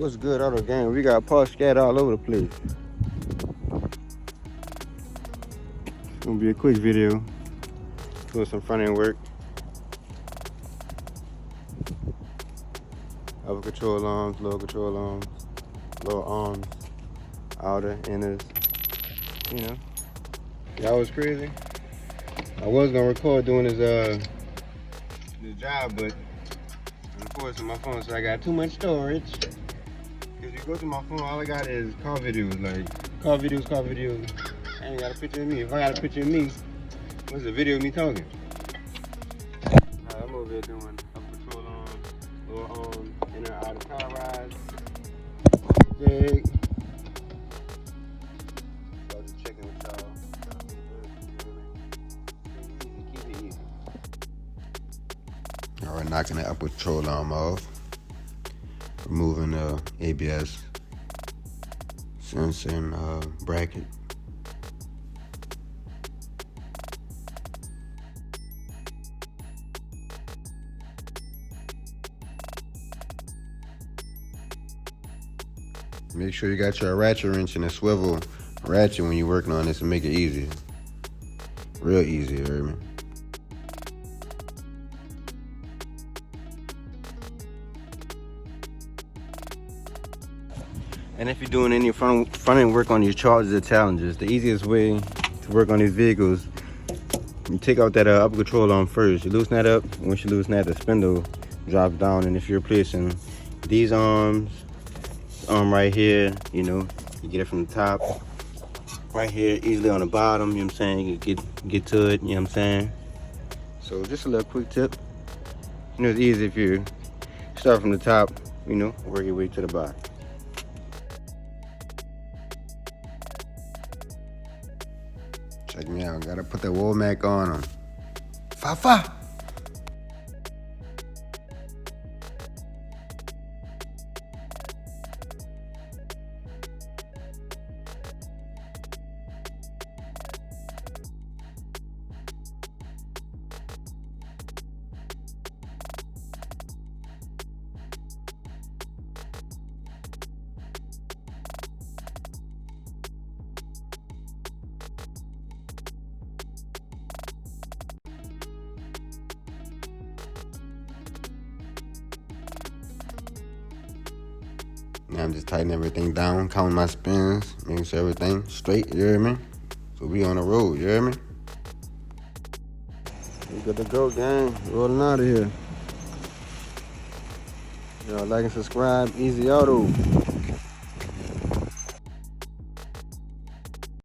What's good, Auto Gang? We got parts scattered all over the place. It's gonna be a quick video. Doing some front end work. Upper control arms, lower control arms, lower arms, outer, inners. You know. That was crazy. I was gonna record doing this job, but unfortunately my phone, so I got too much storage. If you go to my phone, all I got is car videos, like car videos. I ain't got a picture of me. If I got a picture of me, what's the video of me talking? I'm over here doing upper control arms, lower arms, inner outer power rides. Big. So I was just checking with y'all. Keep it easy. All right, knocking the upper control arm off. Removing the ABS sensor and bracket. Make sure you got your ratchet wrench and a swivel ratchet when you're working on this and make it easy. Real easy, you heard me? And if you're doing any front end work on your Chargers or Challengers, the easiest way to work on these vehicles, you take out that upper control arm first. You loosen that up. Once you loosen that, the spindle drops down. And if you're replacing these arms, arm right here, you know, you get it from the top. Right here, easily on the bottom, you know what I'm saying? You can get to it, you know what I'm saying? So just a little quick tip. You know, it's easy if you start from the top, you know, work your way to the bottom. Check me out, gotta put that Womack on them. Fa. Now I'm just tightening everything down, counting my spins, making sure everything straight, you hear me? So we on the road, you hear me? We good to go, gang. Rolling out of here. Y'all like and subscribe, Easy Auto.